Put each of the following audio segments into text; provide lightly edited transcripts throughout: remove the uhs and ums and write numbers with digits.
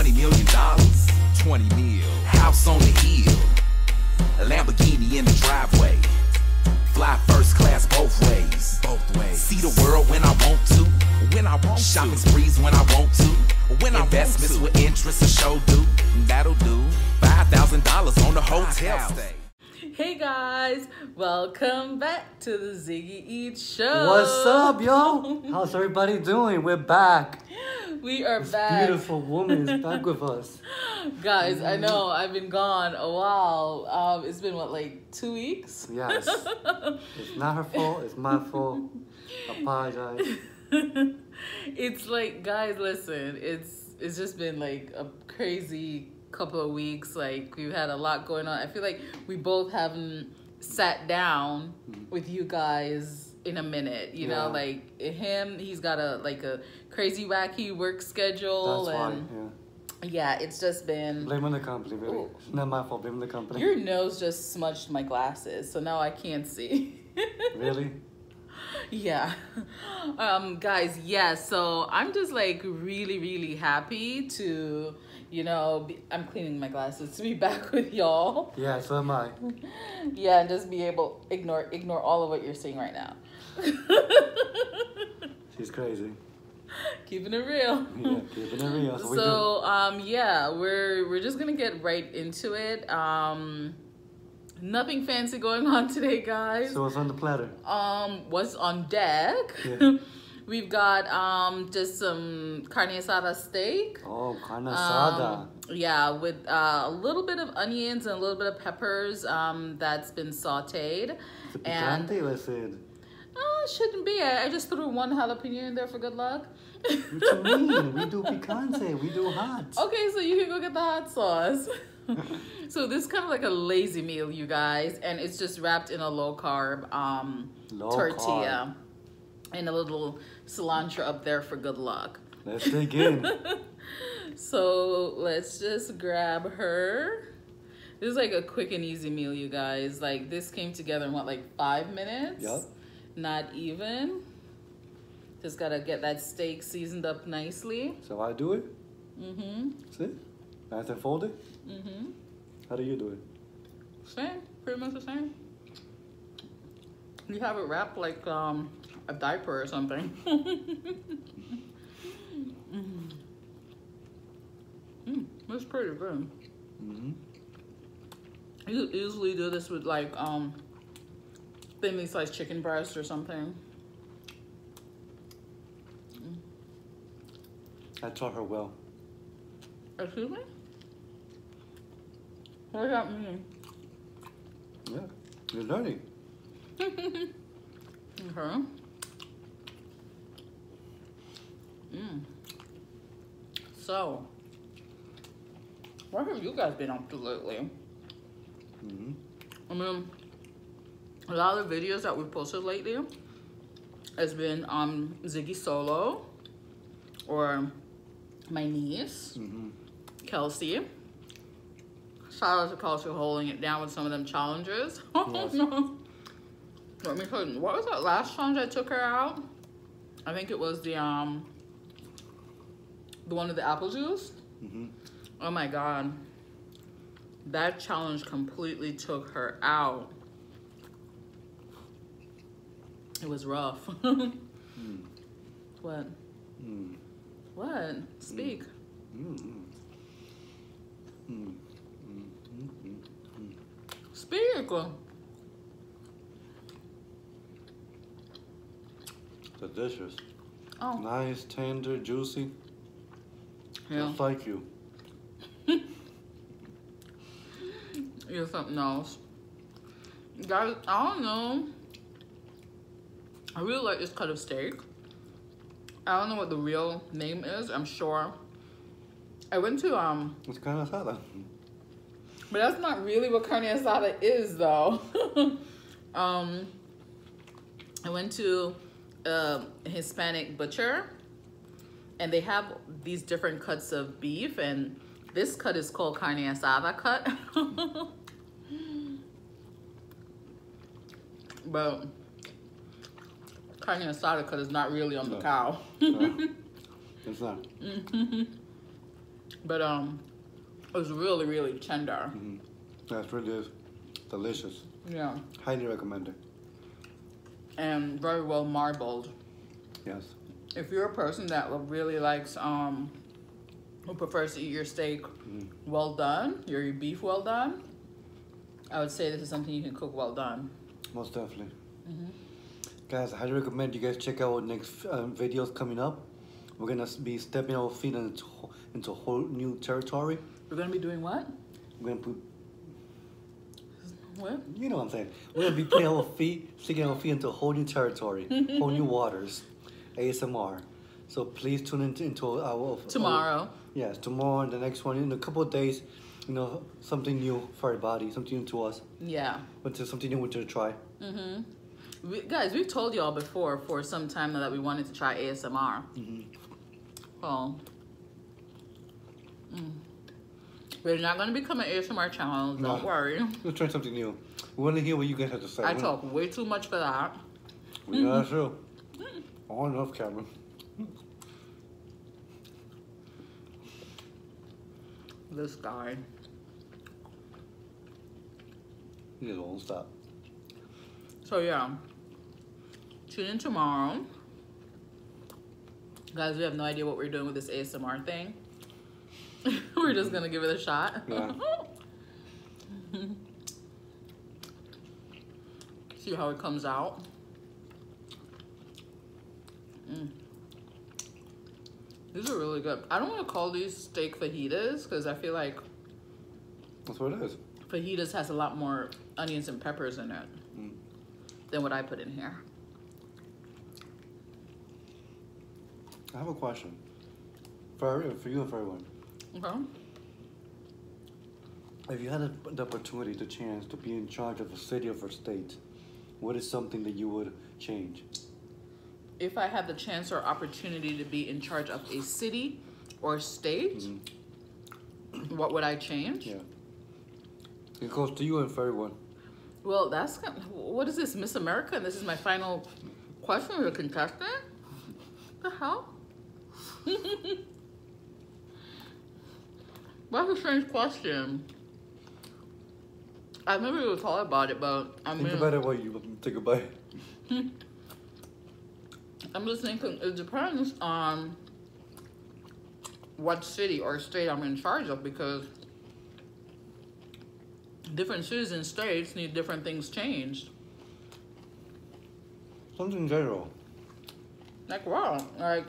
$20 million. 20 mil. House on the hill. A Lamborghini in the driveway. Fly first class both ways. Both ways. See the world when I want to. When I want shopping to. Sprees when I want to. When investments with interest a show do. That'll do. $5,000 on the hotel stay. Hey guys, welcome back to the Ziggy Eats show. What's up, yo? How's everybody doing? We're back. We are this back. Beautiful woman is back with us. Guys, I know I've been gone a while. It's been what, like 2 weeks? Yes. It's not her fault. It's my fault. Apologize. It's like, guys, listen. It's just been like a crazy couple of weeks. Like, we've had a lot going on. I feel like we both haven't sat down with you guys in a minute. You know, like him, he's got a crazy wacky work schedule. That's and why, yeah, it's just been... Blame on the company, really. Ooh. It's not my fault. Blame on the company. Your nose just smudged my glasses, so now I can't see. Really? Yeah. Guys, yeah, so I'm just like really happy to, you know, I'm cleaning my glasses to be back with y'all. Yeah, so am I. Yeah, and just be able to ignore all of what you're seeing right now. She's crazy. Keeping it real. Yeah, keeping it real. So yeah, we're just gonna get right into it. Nothing fancy going on today, guys. So what's on the platter? What's on deck? Yeah. We've got just some carne asada steak. Oh, carne asada. Yeah, with a little bit of onions and a little bit of peppers. That's been sautéed. Is it picante or is it? It shouldn't be. I just threw one jalapeno in there for good luck. What you mean? We do picante. We do hot. Okay, so you can go get the hot sauce. So this is kind of like a lazy meal, you guys, and it's just wrapped in a low carb tortilla and a little cilantro up there for good luck. Let's dig in. So let's just grab her. This is like a quick and easy meal, you guys. Like, this came together in what, like 5 minutes? Yep. Not even. Just gotta get that steak seasoned up nicely. So I do it? Mm-hmm. See? Nice and folded? Mm-hmm. How do you do it? Same. Pretty much the same. You have it wrapped like a diaper or something. That's pretty good. Mm-hmm. You usually do this with like thinly sliced chicken breast or something. I taught her well. Excuse me? What does that mean? Yeah, you're learning. Okay. So, what have you guys been up to lately? Mm-hmm. I mean, a lot of the videos that we've posted lately has been Ziggy solo, or my niece, Kelsey. Shout out to Kelsey holding it down with some of them challenges. Yes. Let me tell you, what was that last challenge I took her out? I think it was the one with the apple juice. Oh my god, that challenge completely took her out. It was rough. What? What? Speak. Speak. Delicious. Oh. Nice, tender, juicy. Yeah. Just like you. You're something else. Guys, I don't know. I really like this cut of steak. I don't know what the real name is. I'm sure. I went to It's carne asada. but that's not really what carne asada is, though. I went to a Hispanic butcher, and they have these different cuts of beef, and this cut is called carne asada cut. But carne asada cut is not really on the cow. No, it's not. But it was really, really tender. Mm-hmm. That's really delicious. Yeah. Highly recommend it. And very well marbled. Yes. If you're a person that really likes, who prefers to eat your steak well done, your beef well done, I would say this is something you can cook well done. Most definitely. Guys, I highly recommend you guys check out our next videos coming up. We're gonna be stepping our feet into a whole new territory. We're gonna be doing what? We're gonna put, What? you know what I'm saying. We're gonna be putting our feet, sticking our feet into a whole new territory, whole new waters, ASMR. So please tune into our Tomorrow. Yes, tomorrow and the next one in a couple of days. You know, something new for everybody, something new to us. Yeah. But something new to try. Guys, we've told y'all before for some time now that we wanted to try ASMR. Well, we're not going to become an ASMR channel. Don't worry. Let's try something new. We want to hear what you guys have to say. I talk way too much for that. Yeah, that's true. All enough, Cameron. This guy. You just won't stop. So yeah, tune in tomorrow. Guys, we have no idea what we're doing with this ASMR thing. We're just gonna give it a shot. Yeah. See how it comes out. These are really good. I don't want to call these steak fajitas because I feel like That's what it is. fajitas has a lot more onions and peppers in it than what I put in here. I have a question for you and for everyone. Okay. If you had the opportunity, the chance to be in charge of a city or a state, what is something that you would change? If I had the chance or opportunity to be in charge of a city or state, what would I change? Yeah. It goes to you and for everyone. Well, that's kind of, what is this, Miss America? And this is my final question for the contestant? The hell? That's a strange question. I've never really thought about it, but I mean, Think about it while you take a bite. I'm just thinking it depends on what city or state I'm in charge of, because different cities and states need different things changed. Something in general. Like what? Like,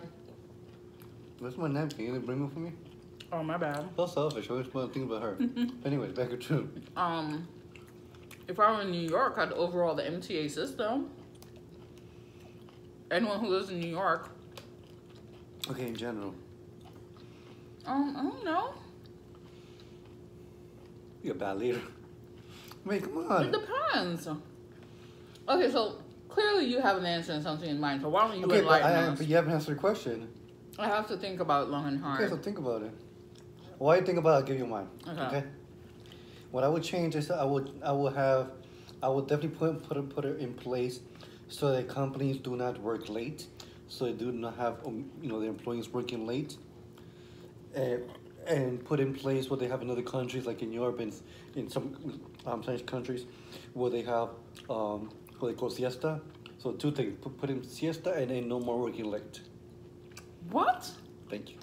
Where's my napkin? You didn't bring one for me? oh my bad. So selfish. I always want to think about her. Anyways, back to true. If I were in New York, I'd overhaul the MTA system. Anyone who lives in New York. Okay, in general. I don't know. You're a bad leader. I mean, come It on. depends. Okay, so clearly you have an answer and something in mind. So why don't you Okay, enlighten us? but you haven't answered the question. I have to think about it long and hard. Okay, so think about it. While you think about it, I'll give you mine. Okay. What I would change is I would definitely put it in place so that companies do not work late, so they do not have their employees working late, and put in place what they have in other countries like in Europe and in some Spanish countries where they have what they call siesta. So two things: put in siesta and then no more working late. What? Thank you.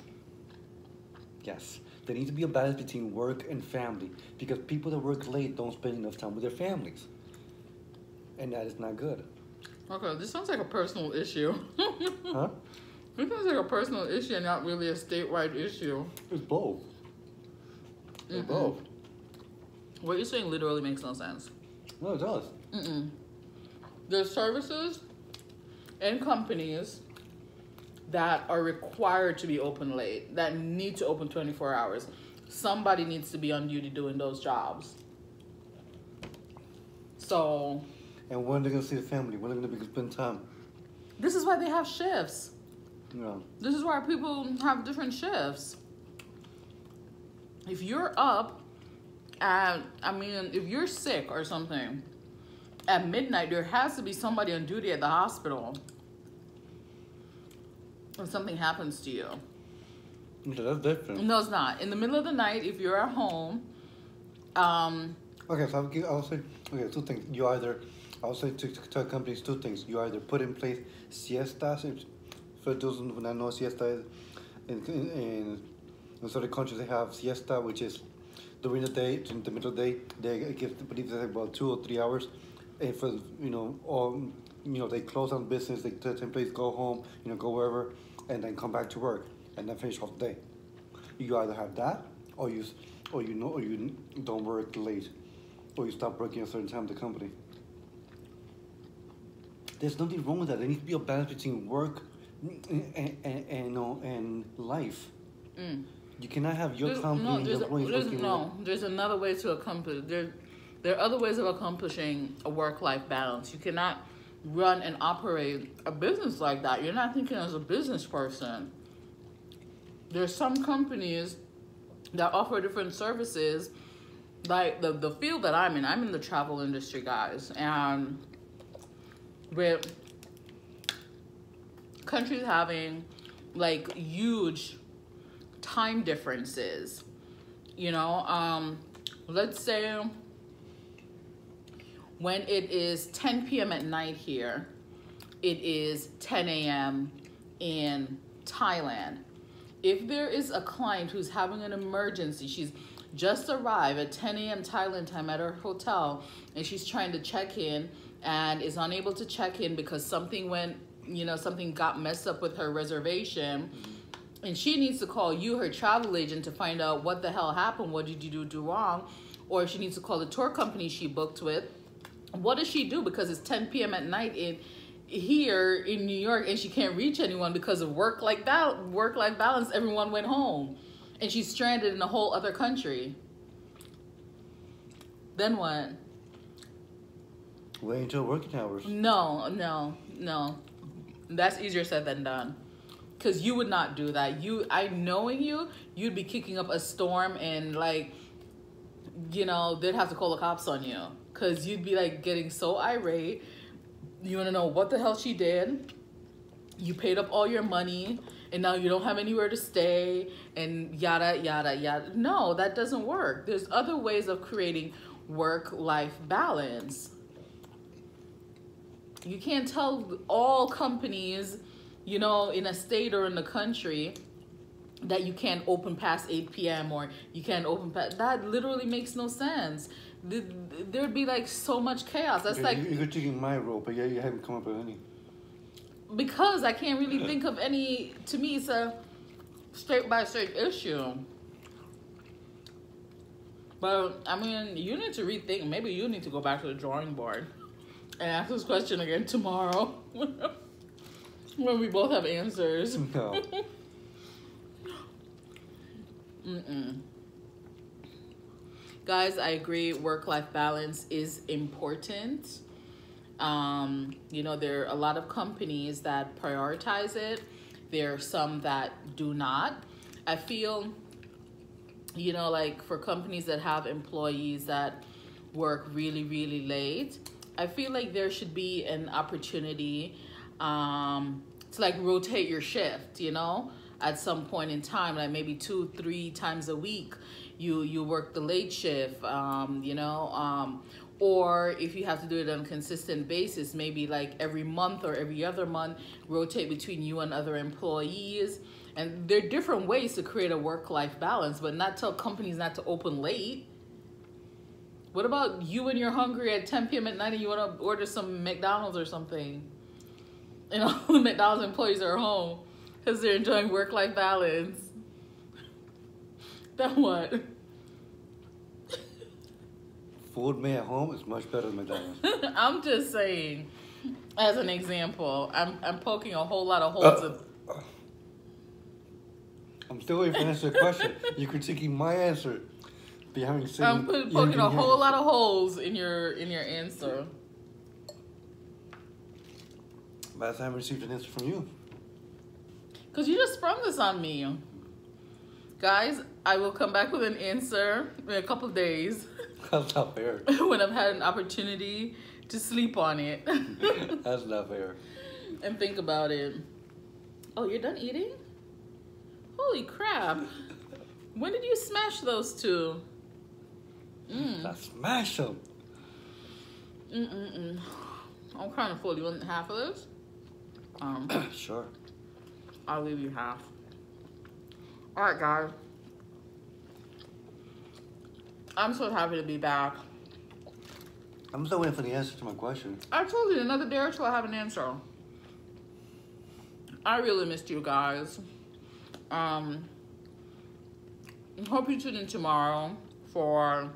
Yes. There needs to be a balance between work and family, because people that work late don't spend enough time with their families. And that is not good. Okay, this sounds like a personal issue. Huh? This sounds like a personal issue and not really a statewide issue. It's both. It's both. What you're saying literally makes no sense. No, it does. There's services and companies that are required to be open late, that need to open 24 hours. Somebody needs to be on duty doing those jobs. So... And when are they going to see the family? When are they going to spend time? This is why they have shifts. Yeah. This is why people have different shifts. If you're up at, if you're sick or something, at midnight, there has to be somebody on duty at the hospital. If something happens to you. Yeah, that's different. No, it's not. In the middle of the night, if you're at home, Okay, so I'll say, okay, two things. I'll say to companies two things. You either put in place siestas, for those who don't know siesta is, in certain countries they have siesta, which is during the day, in the middle of the day, they give, I believe they have about 2 or 3 hours, and for, they close down business, they take in place, go home, go wherever, and then come back to work, and then finish off the day. You either have that, or you don't work late, or you stop working at a certain time at the company. There's nothing wrong with that. There needs to be a balance between work and life. You cannot have your company and your employees working. There's another way to accomplish. There are other ways of accomplishing a work-life balance. You cannot run and operate a business like that. You're not thinking as a business person. There's some companies that offer different services, like the field that I'm in the travel industry, guys, and with countries having like huge time differences, let's say when it is 10 p.m. at night here, it is 10 a.m. in Thailand. If there is a client who's having an emergency, she's just arrived at 10 a.m. Thailand time at her hotel, and she's trying to check in and is unable to check in because something got messed up with her reservation, and she needs to call you, her travel agent, to find out what the hell happened, what did you do wrong, or she needs to call the tour company she booked with. What does she do? Because it's 10 p.m. at night here in New York, and she can't reach anyone because of work-life balance. Everyone went home, and she's stranded in a whole other country. Then what? Wait until working hours. No. That's easier said than done. Because you would not do that. Knowing you'd be kicking up a storm, and they'd have to call the cops on you. Because you'd be getting so irate. You want to know what the hell she did. You paid up all your money, and now you don't have anywhere to stay, and yada, yada, yada. No, that doesn't work. There's other ways of creating work-life balance. You can't tell all companies, in a state or in the country that you can't open past 8 p.m. or you can't open past... That literally makes no sense. There'd be so much chaos. That's You're taking my role, but you haven't come up with any. Because I can't really think of any. To me, it's a straight-by-straight issue. But, you need to rethink. Maybe you need to go back to the drawing board and ask this question again tomorrow when we both have answers. No. Guys, I agree. Work-life balance is important. There are a lot of companies that prioritize it. There are some that do not. I feel, for companies that have employees that work really, really late, I feel like there should be an opportunity to rotate your shift, at some point in time, maybe 2-3 times a week. You work the late shift, or if you have to do it on a consistent basis, maybe every month or every other month, rotate between you and other employees. And there are different ways to create a work-life balance, but not tell companies not to open late. What about you when you're hungry at 10 p.m. at night and you want to order some McDonald's or something? And all the McDonald's employees are home because they're enjoying work-life balance. Then what? Food made at home is much better than McDonald's. I'm just saying, as an example, I'm poking a whole lot of holes. I'm still waiting for an answer to the question. You're critiquing my answer. I'm poking a whole lot of holes in your answer. But I haven't received an answer from you. Because you just sprung this on me. Guys, I will come back with an answer in a couple of days. That's not fair. When I've had an opportunity to sleep on it. That's not fair. And think about it. Oh, you're done eating? Holy crap. When did you smash those two? I smash them. I'm kind of full. You want half of this? Sure. I'll leave you half. All right, guys. I'm so happy to be back. I'm still waiting for the answer to my question. I told you another day or two I have an answer. I really missed you guys. Hope you tune in tomorrow for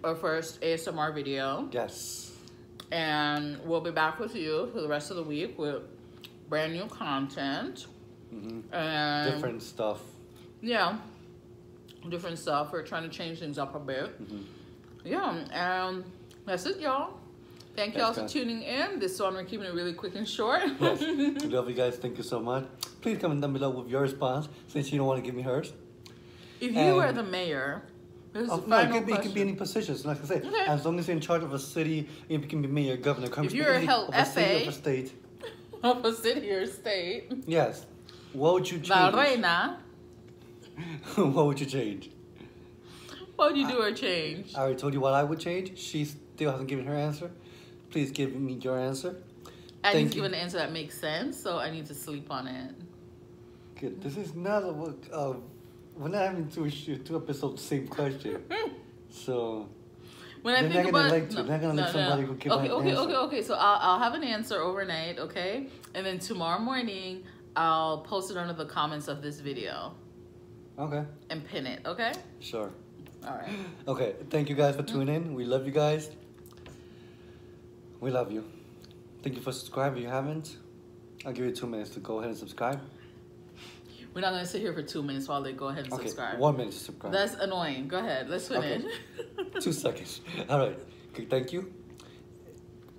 our first ASMR video. Yes. And we'll be back with you for the rest of the week with brand new content. And Different stuff. yeah, different stuff. We're trying to change things up a bit. Yeah, and that's it, y'all. Thank y'all for tuning in. This one we're keeping it really quick and short. Yes. We love you guys. Thank you so much. Please comment down below with your response, since you don't want to give me hers. If you were the mayor, this is the no, final it can be any positions. Like I say, as long as you're in charge of a city, it can be mayor, governor, if you're a of a city or a state. Of a city or state. Yes. What would you change? La reina. What would you change? What would you do or change? I already told you what I would change. She still hasn't given her answer. Please give me your answer. I need to give an answer that makes sense, so I need to sleep on it. Good. This is not a we're not having two episodes the same question. So when I think about they're not gonna let somebody who give an answer. Okay. So I'll have an answer overnight, okay? And then tomorrow morning I'll post it under the comments of this video. Okay. And pin it, okay? Sure. All right. Okay. Thank you guys for tuning in. We love you guys. We love you. Thank you for subscribing. If you haven't, I'll give you 2 minutes to go ahead and subscribe. We're not gonna sit here for 2 minutes while they go ahead and subscribe. 1 minute to subscribe. That's annoying. Go ahead. Let's finish. Okay. 2 seconds. All right. Okay, thank you.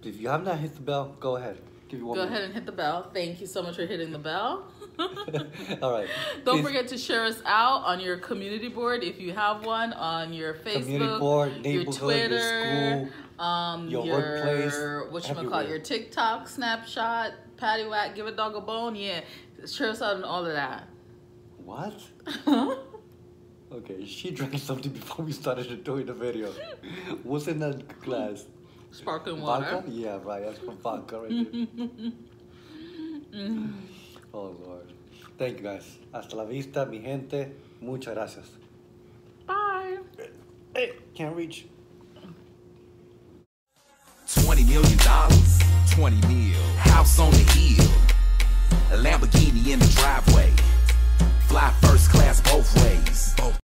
If you have not hit the bell, go ahead. Give you 1 minute. Go ahead and hit the bell. Thank you so much for hitting the bell. All right. Don't forget to share us out on your community board if you have one, on your Facebook, community board, your neighborhood, Twitter, your workplace, your TikTok, Snapchat, Patty Whack, Give a Dog a Bone. Yeah, share us out on all of that. What? Okay, she drank something before we started doing the video. What's in that glass? Sparkling water. Vodka? Yeah, right. That's from vodka right there. Oh, Lord. Thank you, guys. Hasta la vista, mi gente. Muchas gracias. Bye. Hey, can't reach. $20 million, 20 mil. House on the hill. A Lamborghini in the driveway. Fly first class both ways.